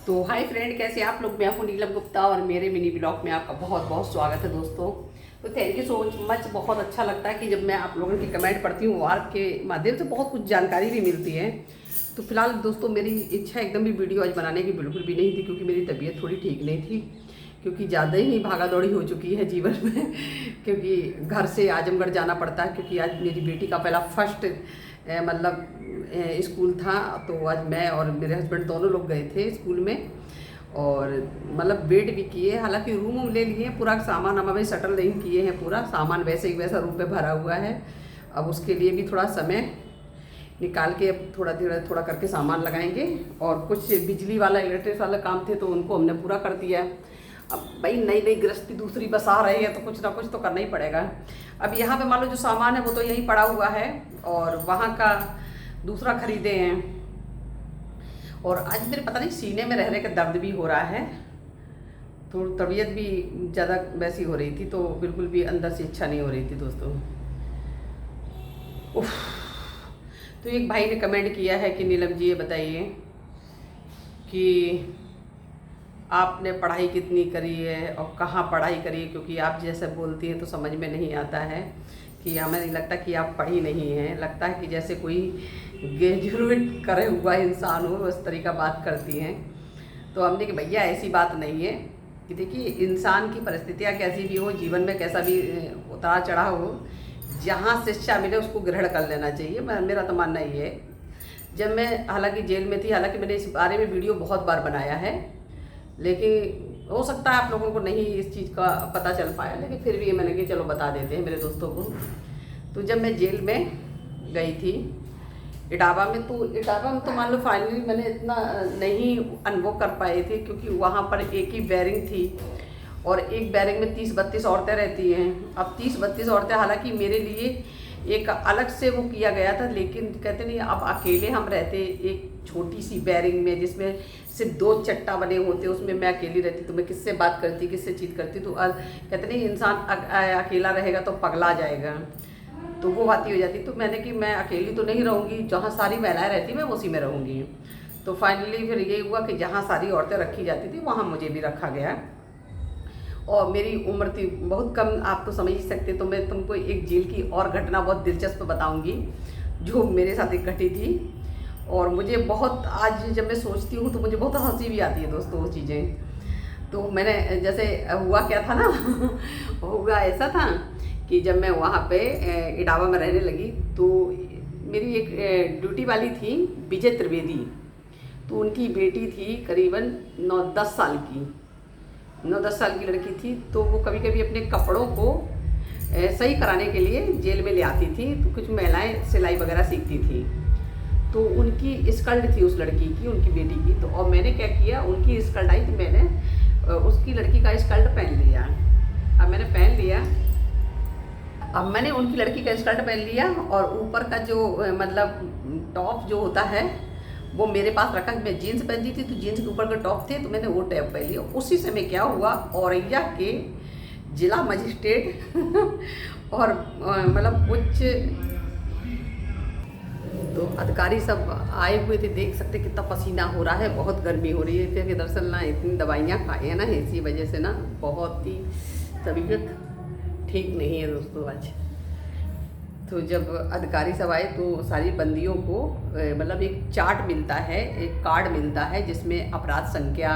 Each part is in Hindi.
तो हाय फ्रेंड, कैसे आप लोग। मैं हूं नीलम गुप्ता और मेरे मिनी ब्लॉग में आपका बहुत बहुत स्वागत है दोस्तों। तो थैंक यू सो मच। बहुत अच्छा लगता है कि जब मैं आप लोगों की कमेंट पढ़ती हूँ, वार्क के माध्यम से बहुत कुछ जानकारी भी मिलती है। तो फिलहाल दोस्तों, मेरी इच्छा एकदम भी वीडियो आज बनाने की बिल्कुल भी नहीं थी, क्योंकि मेरी तबीयत थोड़ी ठीक नहीं थी, क्योंकि ज़्यादा ही भागा दौड़ी हो चुकी है जीवन में क्योंकि घर से आजमगढ़ जाना पड़ता है, क्योंकि आज मेरी बेटी का पहला फर्स्ट मतलब स्कूल था। तो आज मैं और मेरे हस्बैंड दोनों लोग गए थे स्कूल में, और मतलब वेट भी किए। हालांकि रूम ले लिए, पूरा सामान हम अभी शटल नहीं किए हैं, पूरा सामान वैसे ही वैसा रूम पे भरा हुआ है। अब उसके लिए भी थोड़ा समय निकाल के अब थोड़ा धीरे थोड़ा करके सामान लगाएंगे। और कुछ बिजली वाला इलेक्ट्रिक वाला काम थे तो उनको हमने पूरा कर दिया। अब भाई नई नई गृहस्थी दूसरी बसा रहे हैं तो कुछ ना कुछ तो करना ही पड़ेगा। अब यहाँ पे मान लो जो सामान है वो तो यहीं पड़ा हुआ है, और वहाँ का दूसरा खरीदे हैं। और आज मेरे पता नहीं सीने में रह रहे का दर्द भी हो रहा है, तो तबीयत भी ज़्यादा वैसी हो रही थी, तो बिल्कुल भी अंदर से इच्छा नहीं हो रही थी दोस्तों। उफ। तो एक भाई ने कमेंट किया है कि नीलम जी ये बताइए कि आपने पढ़ाई कितनी करी है और कहाँ पढ़ाई करी है, क्योंकि आप जैसे बोलती हैं तो समझ में नहीं आता है। कि हमें नहीं लगता कि आप पढ़ी नहीं हैं, लगता है कि जैसे कोई ग्रेजुएट करे हुआ इंसान हो, उस तरीका बात करती हैं। तो हमने कि भैया ऐसी बात नहीं है कि देखिए, इंसान की परिस्थितियाँ कैसी भी हो, जीवन में कैसा भी उतार चढ़ाव हो, जहाँ शिक्षा मिले उसको ग्रहण कर लेना चाहिए। मेरा तो मानना ये है। जब मैं हालांकि जेल में थी, हालांकि मैंने इस बारे में वीडियो बहुत बार बनाया है, लेकिन हो सकता है आप लोगों को नहीं इस चीज़ का पता चल पाया, लेकिन फिर भी मैंने कि चलो बता देते हैं मेरे दोस्तों को। तो जब मैं जेल में गई थी इटावा में, तो इटावा में तो मान लो फाइनली मैंने इतना नहीं अनुभव कर पाए थे, क्योंकि वहाँ पर एक ही बैरिंग थी और एक बैरिंग में 30-32 औरतें रहती हैं। अब 30-32 औरतें, हालांकि मेरे लिए एक अलग से वो किया गया था, लेकिन कहते नहीं अब अकेले हम रहते एक छोटी सी बैरिंग में जिसमें सिर्फ 2 चट्टा बने होते, उसमें मैं अकेली रहती, तो मैं किससे बात करती, किससे चीत करती। तो कहते नहीं इंसान अकेला रहेगा तो पगला जाएगा, तो वो बात ही हो जाती। तो मैंने कि मैं अकेली तो नहीं रहूँगी, जहाँ सारी महिलाएं रहती मैं उसी में रहूँगी। तो फाइनली फिर ये हुआ कि जहाँ सारी औरतें रखी जाती थी वहाँ मुझे भी रखा गया। और मेरी उम्र थी बहुत कम, आप तो समझ ही सकते। तो मैं तुमको एक जेल की और घटना बहुत दिलचस्प बताऊंगी जो मेरे साथ एक घटी थी, और मुझे बहुत आज जब मैं सोचती हूँ तो मुझे बहुत हंसी भी आती है दोस्तों वो चीज़ें। तो मैंने जैसे हुआ क्या था ना हुआ ऐसा था कि जब मैं वहाँ पे इटावा में रहने लगी, तो मेरी एक ड्यूटी वाली थी विजय त्रिवेदी। तो उनकी बेटी थी करीबन 9-10 साल की, 9-10 साल की लड़की थी। तो वो कभी कभी अपने कपड़ों को सही कराने के लिए जेल में ले आती थी। तो कुछ महिलाएं सिलाई वगैरह सीखती थी, तो उनकी स्कर्ट थी उस लड़की की, उनकी बेटी की। तो और मैंने क्या किया, उनकी स्कर्ट आई तो मैंने उसकी लड़की का स्कर्ट पहन लिया। अब मैंने पहन लिया, अब मैंने उनकी लड़की का स्कर्ट पहन लिया, और ऊपर का जो मतलब टॉप जो होता है वो मेरे पास रखा। मैं जीन्स पहनती थी, तो जीन्स के ऊपर का टॉप थे, तो मैंने वो टॉप पहन लिया। उसी समय क्या हुआ, औरैया के जिला मजिस्ट्रेट और मतलब उच्च तो अधिकारी सब आए हुए थे। देख सकते कितना पसीना हो रहा है, बहुत गर्मी हो रही है, क्योंकि दरअसल ना इतनी दवाइयाँ खाई हैं ना, इसी वजह से ना बहुत ही तबीयत ठीक नहीं है दोस्तों आज। तो जब अधिकारी सब आए तो सारी बंदियों को मतलब एक चार्ट मिलता है, एक कार्ड मिलता है, जिसमें अपराध संख्या,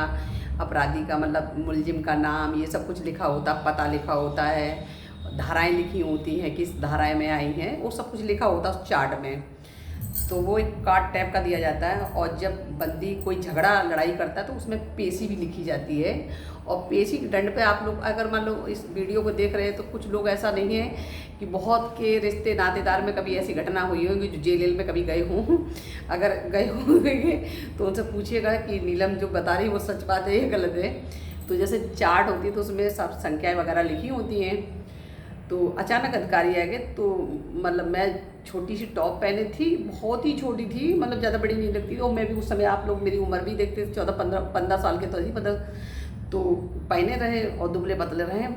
अपराधी का मतलब मुलजिम का नाम, ये सब कुछ लिखा होता, पता लिखा होता है, धाराएं लिखी होती हैं, किस धाराएं में आई हैं, वो सब कुछ लिखा होता है उस चार्ट में। तो वो एक कार्ड टाइप का दिया जाता है, और जब बंदी कोई झगड़ा लड़ाई करता है तो उसमें पेशी भी लिखी जाती है। और पेशी के दंड पे आप लोग अगर मान लो इस वीडियो को देख रहे हैं, तो कुछ लोग ऐसा नहीं है कि बहुत के रिश्ते नातेदार में कभी ऐसी घटना हुई होगी जो जेल में कभी गए हों। अगर गए होंगे तो उनसे पूछिएगा कि नीलम जो बता रही है वो सच बात है या गलत है। तो जैसे चार्ट होती है तो उसमें सब संख्याएँ वगैरह लिखी होती हैं। तो अचानक अधिकारी आ गए, तो मतलब मैं छोटी सी टॉप पहने थी, बहुत ही छोटी थी, मतलब ज़्यादा बड़ी नहीं लगती। और मैं भी उस समय, आप लोग मेरी उम्र भी देखते थे, 14-15 साल के तो ही 15। तो पहने रहे और दुबले पतले रहे,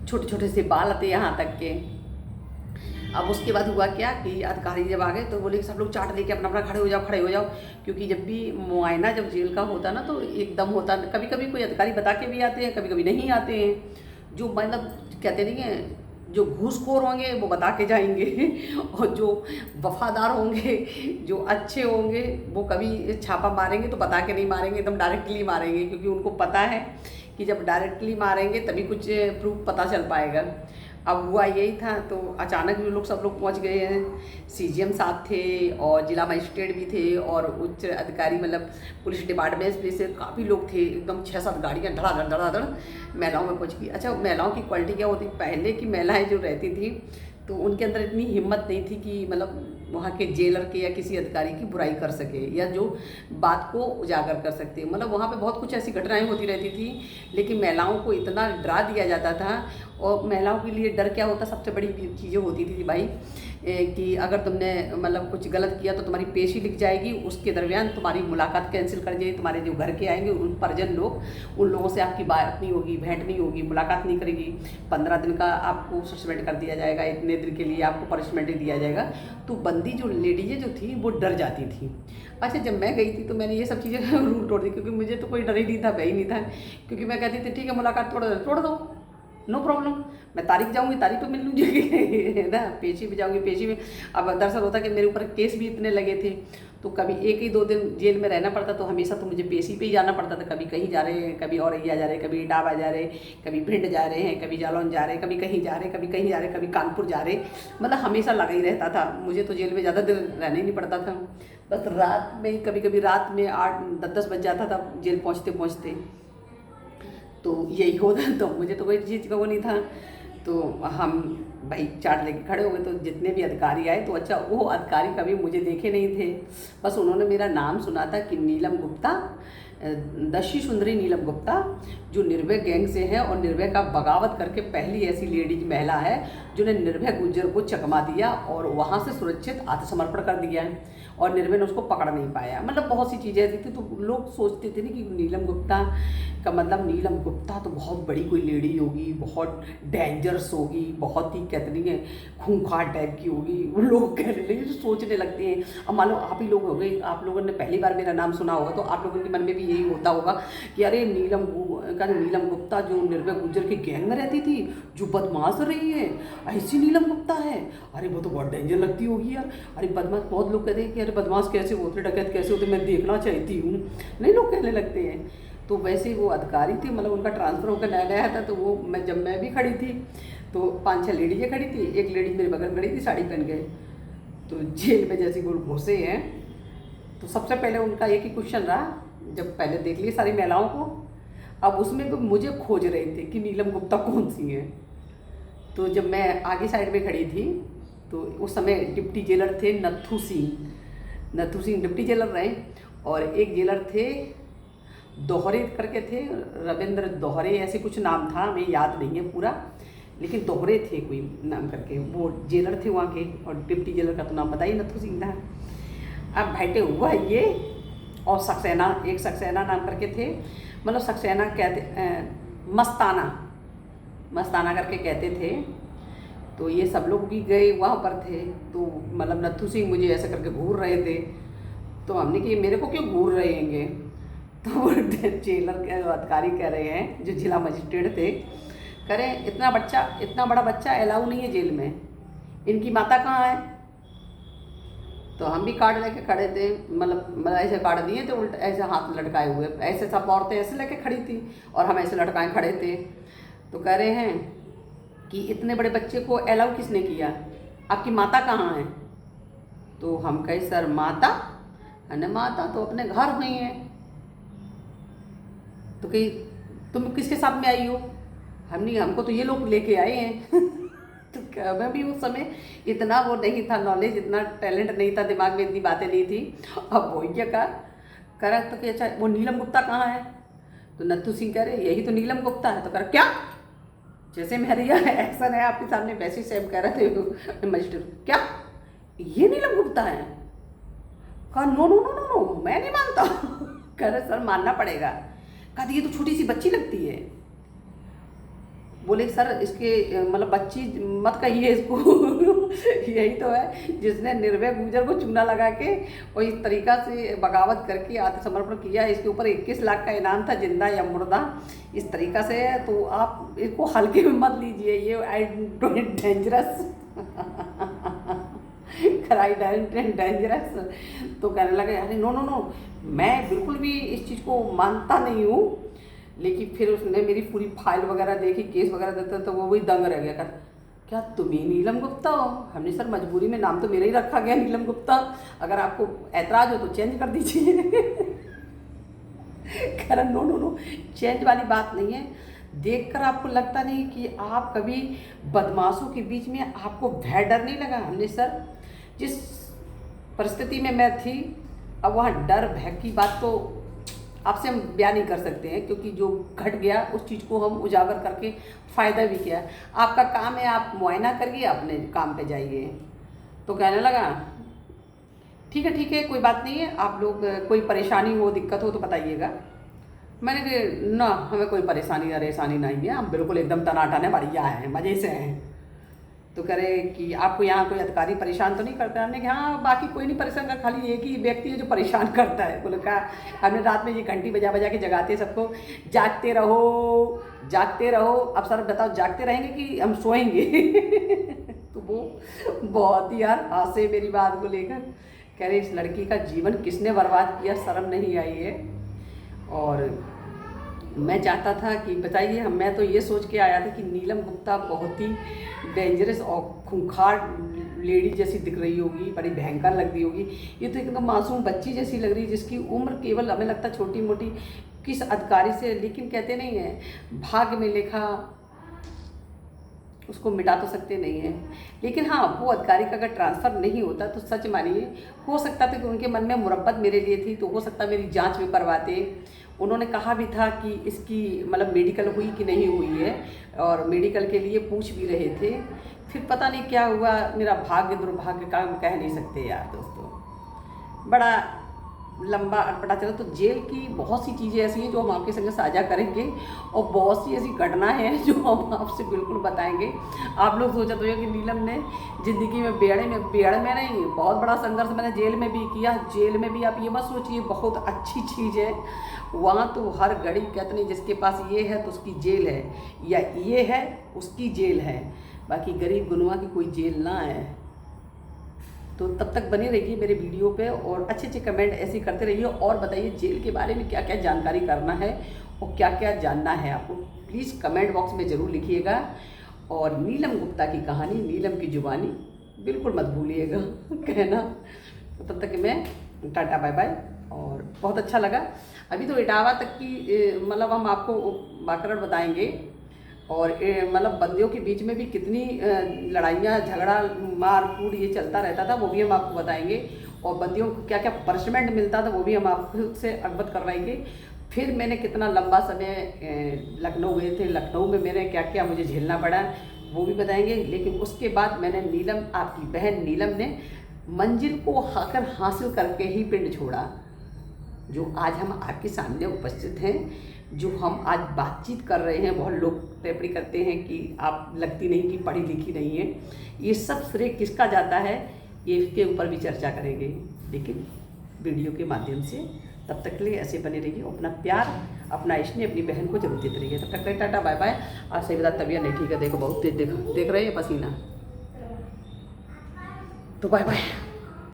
छोटे छोटे से बाल आते यहाँ तक के। अब उसके बाद हुआ क्या कि अधिकारी जब आ गए तो बोले कि सब लोग चार्ट लेके अपना अपना खड़े हो जाओ, खड़े हो जाओ। क्योंकि जब भी मुआयना जब जेल का होता ना तो एकदम होता, कभी कभी कोई अधिकारी बता के भी आते हैं, कभी कभी नहीं आते हैं। जो मतलब कहते नहीं है, जो घूसखोर होंगे वो बता के जाएंगे और जो वफादार होंगे, जो अच्छे होंगे, वो कभी छापा मारेंगे तो बता के नहीं मारेंगे, एकदम डायरेक्टली मारेंगे, क्योंकि उनको पता है कि जब डायरेक्टली मारेंगे तभी कुछ प्रूफ पता चल पाएगा। अब हुआ यही था, तो अचानक भी लोग सब लोग पहुंच गए हैं। सीजीएम साहब थे और जिला मजिस्ट्रेट भी थे और उच्च अधिकारी मतलब पुलिस डिपार्टमेंट में से काफ़ी लोग थे। एकदम 6-7 गाड़ियाँ धड़ाधड़ धड़ाधड़ महिलाओं में पहुँच गई। अच्छा, महिलाओं की क्वालिटी क्या होती, पहले की महिलाएं जो रहती थी तो उनके अंदर इतनी हिम्मत नहीं थी कि मतलब वहाँ के जेलर के या किसी अधिकारी की बुराई कर सके या जो बात को उजागर कर सकते। मतलब वहाँ पे बहुत कुछ ऐसी घटनाएं होती रहती थी, लेकिन महिलाओं को इतना डरा दिया जाता था। और महिलाओं के लिए डर क्या होता, सबसे बड़ी चीज़ें होती थी भाई कि अगर तुमने मतलब कुछ गलत किया तो तुम्हारी पेशी लिख जाएगी, उसके दरमियान तुम्हारी मुलाकात कैंसिल कर जाएगी, तुम्हारे जो घर के आएंगे उन परिजन लोग, उन लोगों से आपकी बात नहीं होगी, भेंट नहीं होगी, मुलाकात नहीं करेगी, 15 दिन का आपको सस्पेंड कर दिया जाएगा, इतने दिन के लिए आपको पनिशमेंट दिया जाएगा। तो बंदी जो लेडीज़ें जो थी वो डर जाती थी। अच्छा, जब मैं गई थी तो मैंने ये सब चीज़ें रूल तोड़ दी, क्योंकि मुझे तो कोई डर ही नहीं था, भय ही नहीं था। क्योंकि मैं कहती थी ठीक है मुलाकात तोड़ दो, नो प्रॉब्लम, मैं तारीख जाऊंगी, तारीख पे मिल लूँगी है ना, पेशी भी जाऊंगी, पेशी में। अब दरअसल होता कि मेरे ऊपर केस भी इतने लगे थे, तो कभी 1 ही 2 दिन जेल में रहना पड़ता, तो हमेशा तो मुझे पेशी पे ही जाना पड़ता था। कभी कहीं जा रहे हैं, कभी औरैया जा रहे हैं, कभी इटावा जा रहे हैं, कभी भिंड जा रहे हैं, कभी जालौन जा रहे हैं, कभी कहीं जा रहे हैं, कभी कहीं जा रहे हैं, कभी कानपुर जा रहे हैं। मतलब हमेशा लगा ही रहता था। मुझे तो जेल में ज़्यादा देर रहना ही नहीं पड़ता था, बस रात में कभी कभी रात में 8-10 बज जाता था जेल पहुँचते पहुँचते। तो यही होता, तो मुझे तो कोई चीज़ का वो नहीं था। तो हम भाई चार्ट लेके खड़े हो गए, तो जितने भी अधिकारी आए तो अच्छा, वो अधिकारी कभी मुझे देखे नहीं थे, बस उन्होंने मेरा नाम सुना था कि नीलम गुप्ता, दशी सुंदरी नीलम गुप्ता, जो निर्भय गैंग से है और निर्भय का बगावत करके पहली ऐसी लेडीज महिला है जिन्होंने निर्भय गुर्जर को चकमा दिया और वहाँ से सुरक्षित आत्मसमर्पण कर दिया है, और निर्भय ने उसको पकड़ नहीं पाया। मतलब बहुत सी चीज़ें ऐसी थी, तो लोग सोचते थे ना कि नीलम गुप्ता का मतलब नीलम गुप्ता तो बहुत बड़ी कोई लेडी होगी, बहुत डेंजरस होगी, बहुत ही कहते नहीं है खूंखार टाइप की होगी, वो लोग कहने लगे, सोचने लगते हैं। अब मान लो आप ही लोग हो गए, आप लोगों ने पहली बार मेरा नाम सुना होगा, तो आप लोगों के मन में भी यही होता होगा कि अरे नीलम गुप्ता जो निर्भय गुर्जर की गैंग में रहती थी, जो बदमाश रही है, ऐसी नीलम गुप्ता है, अरे वो तो बहुत डेंजर लगती होगी यार। अरे बदमाश, बहुत लोग कहते हैं कि अरे बदमाश कैसे होते, डकैत कैसे होते, मैं देखना चाहती हूँ, नहीं लोग कहने लगते हैं। तो वैसे वो अधिकारी थी, मतलब उनका ट्रांसफ़र होकर नया नया था, तो वो जब मैं भी खड़ी थी तो 5-6 लेडीजें खड़ी थी, एक लेडीज मेरे बगल खड़ी थी, साड़ी पहन के। तो जेल में जैसे वो घुसे हैं तो सबसे पहले उनका एक ही क्वेश्चन रहा, जब पहले देख लिए सारी महिलाओं को, अब उसमें भी मुझे खोज रहे थे कि नीलम गुप्ता कौन सी है। तो जब मैं आगे साइड में खड़ी थी तो उस समय डिप्टी जेलर थे नत्थू सिंह डिप्टी जेलर रहे, और एक जेलर थे दोहरे करके थे, रविंद्र दोहरे ऐसे कुछ नाम था, हमें याद नहीं है पूरा, लेकिन दोहरे थे कोई नाम करके, वो जेलर थे वहाँ के, और डिप्टी जेलर का तो नाम बताइए नत्थू सिंह था। अब बैठे हुआ ये और सक्सेना, एक सक्सेना नाम करके थे, मतलब सक्सेना कहते मस्ताना करके कहते थे। तो ये सब लोग भी गए वहाँ पर थे, तो मतलब नत्थू सिंह मुझे ऐसे करके घूर रहे थे, तो हमने कि मेरे को क्यों घूर रहे हैंगे, तो वो जेलर के अधिकारी कह रहे हैं, जो जिला मजिस्ट्रेट थे, कह रहे हैं इतना बड़ा बच्चा अलाउ नहीं है जेल में, इनकी माता कहाँ है। तो हम भी कार्ड लेके खड़े थे, मतलब ऐसे कार्ड दिए थे, उल्टा ऐसे हाथ लटकाए हुए, ऐसे सब औरतें ऐसे लेके खड़ी थी और हम ऐसे लटकाए खड़े थे। तो कह रहे हैं कि इतने बड़े बच्चे को अलाउ किसने किया, आपकी माता कहाँ है। तो हम कहे सर माता, अरे माता तो अपने घर हुई हैं। तो कही तुम किसके साथ में आई हो, हमको तो ये लोग लेके आए हैं तो मैं भी उस समय इतना वो नहीं था नॉलेज, इतना टैलेंट नहीं था, दिमाग में इतनी बातें नहीं थी। अब वो क्या करा तो कि अच्छा वो नीलम गुप्ता कहाँ है। तो नत्थू सिंह कह रहे यही तो नीलम गुप्ता है। तो कह क्या, जैसे मेरा एक्शन है आपके सामने वैसे ही सेम कह रहे थे मजिस्ट्रेट, क्या ये नीलम गुप्ता है। कहा no no no no no, मैं नहीं मानता कह रहे सर मानना पड़ेगा। कहा ये तो छोटी सी बच्ची लगती है। बोले सर इसके मतलब बच्ची मत कहिए इसको यही तो है जिसने निर्भय गुर्जर को चूना लगा के और इस तरीका से बगावत करके आत्मसमर्पण किया। इसके ऊपर 21 लाख का इनाम था, जिंदा या मुर्दा। इस तरीका से है तो आप इसको हल्के में मत लीजिए, ये आई डोंट डेंजरस डेंजरस। तो कहने लगे अरे नो नो नो, मैं बिल्कुल भी इस चीज़ को मानता नहीं हूँ। लेकिन फिर उसने मेरी पूरी फाइल वगैरह देखी, केस वगैरह देता, तो वो वही दंग रह गया। कर क्या तुम ही नीलम गुप्ता हो? हमने सर मजबूरी में नाम तो मेरा ही रखा गया नीलम गुप्ता, अगर आपको ऐतराज़ हो तो चेंज कर दीजिए। कह रहा नो नो नो, चेंज वाली बात नहीं है। देखकर आपको लगता नहीं कि आप कभी बदमाशों के बीच में आपको भय डर नहीं लगा? हमने सर जिस परिस्थिति में मैं थी, अब वहाँ डर भय की बात तो आपसे हम बयान नहीं कर सकते हैं, क्योंकि जो घट गया उस चीज़ को हम उजागर करके फ़ायदा भी किया। आपका काम है, आप मुआयना करिए, अपने काम पे जाइए। तो कहने लगा ठीक है कोई बात नहीं है, आप लोग कोई परेशानी हो दिक्कत हो तो बताइएगा। मैंने कहा ना, हमें कोई परेशानी नहीं है, हम बिल्कुल एकदम टनाटन है, बढ़िया है, मज़े से हैं। तो कह रहे कि आपको यहाँ कोई अधिकारी परेशान तो नहीं करता? हमने कहा हाँ, बाकी कोई नहीं परेशान कर, खाली एक ही व्यक्ति है जो परेशान करता है। बोले कहा हमने रात में ये घंटी बजा बजा के जगाते सबको, जागते रहो। अब सर बताओ जागते रहेंगे कि हम सोएंगे? तो वो बहुत ही यार हंसे मेरी बात को लेकर। कह रहे इस लड़की का जीवन किसने बर्बाद किया, शर्म नहीं आई है। और मैं चाहता था कि बताइए, मैं तो ये सोच के आया था कि नीलम गुप्ता बहुत ही डेंजरस और खूंखार लेडी जैसी दिख रही होगी, बड़ी भयंकर लग रही होगी। ये तो एकदम मासूम बच्ची जैसी लग रही है, जिसकी उम्र केवल हमें लगता छोटी मोटी किस अधिकारी से। लेकिन कहते नहीं है भाग्य में लिखा उसको मिटा तो सकते नहीं हैं। लेकिन हाँ, वो अधिकारी का अगर ट्रांसफ़र नहीं होता तो सच मानिए हो सकता था कि उनके मन में मुरब्बत मेरे लिए थी, तो हो सकता मेरी जांच में करवाते। उन्होंने कहा भी था कि इसकी मतलब मेडिकल हुई कि नहीं हुई है, और मेडिकल के लिए पूछ भी रहे थे। फिर पता नहीं क्या हुआ, मेरा भाग्य दुर्भाग्य का हम कह नहीं सकते यार दोस्तों। बड़ा लंबा अटपटा चला। तो जेल की बहुत सी चीज़ें ऐसी हैं जो हम आपके संग साझा करेंगे, और बहुत सी ऐसी घटना है जो हम आपसे बिल्कुल बताएंगे। आप लोग सोचा तो कि नीलम ने ज़िंदगी में बेड़ में नहीं, बहुत बड़ा संघर्ष मैंने जेल में भी किया। जेल में भी आप ये मत सोचिए बहुत अच्छी चीज़ है, वहाँ तो हर घड़ी कहते नहीं जिसके पास ये है तो उसकी जेल है, या ये है उसकी जेल है, बाकी गरीब गुनवा की कोई जेल ना है। तो तब तक बने रहिए मेरे वीडियो पे, और अच्छे अच्छे कमेंट ऐसे करते रहिए, और बताइए जेल के बारे में क्या क्या जानकारी करना है और क्या क्या जानना है आपको, प्लीज़ कमेंट बॉक्स में ज़रूर लिखिएगा। और नीलम गुप्ता की कहानी, नीलम की जुबानी बिल्कुल मत भूलिएगा कहना। तो तब तक मैं टाटा बाय बाय। और बहुत अच्छा लगा। अभी तो इटावा तक की मतलब हम आपको बाकरड़ बताएंगे, और मतलब बंदियों के बीच में भी कितनी लड़ाइयाँ झगड़ा मार कूट ये चलता रहता था, वो भी हम आपको बताएंगे। और बंदियों को क्या क्या पनिशमेंट मिलता था वो भी हम आपको से अवगत करवाएंगे। फिर मैंने कितना लंबा समय लखनऊ गए थे, लखनऊ में मैंने क्या क्या मुझे झेलना पड़ा वो भी बताएंगे। लेकिन उसके बाद मैंने नीलम, आपकी बहन नीलम ने मंजिल को आकर हासिल करके ही पिंड छोड़ा, जो आज हम आपके सामने उपस्थित हैं, जो हम आज बातचीत कर रहे हैं। बहुत लोग टिप्पणी करते हैं कि आप लगती नहीं, कि पढ़ी लिखी नहीं है। ये सब श्रेय किसका जाता है, ये इसके ऊपर भी चर्चा करेंगे, लेकिन वीडियो के माध्यम से। तब तक के लिए ऐसे बने रहिए, अपना प्यार, अपना स्नेह अपनी बहन को जरूर देते रहिए। तब तक के लिए टाटा बाय बाय। आज सही बता तबीयत नहीं ठीक है, देखो बहुत तेज देख रहे हैं पसीना। तो बाय बाय।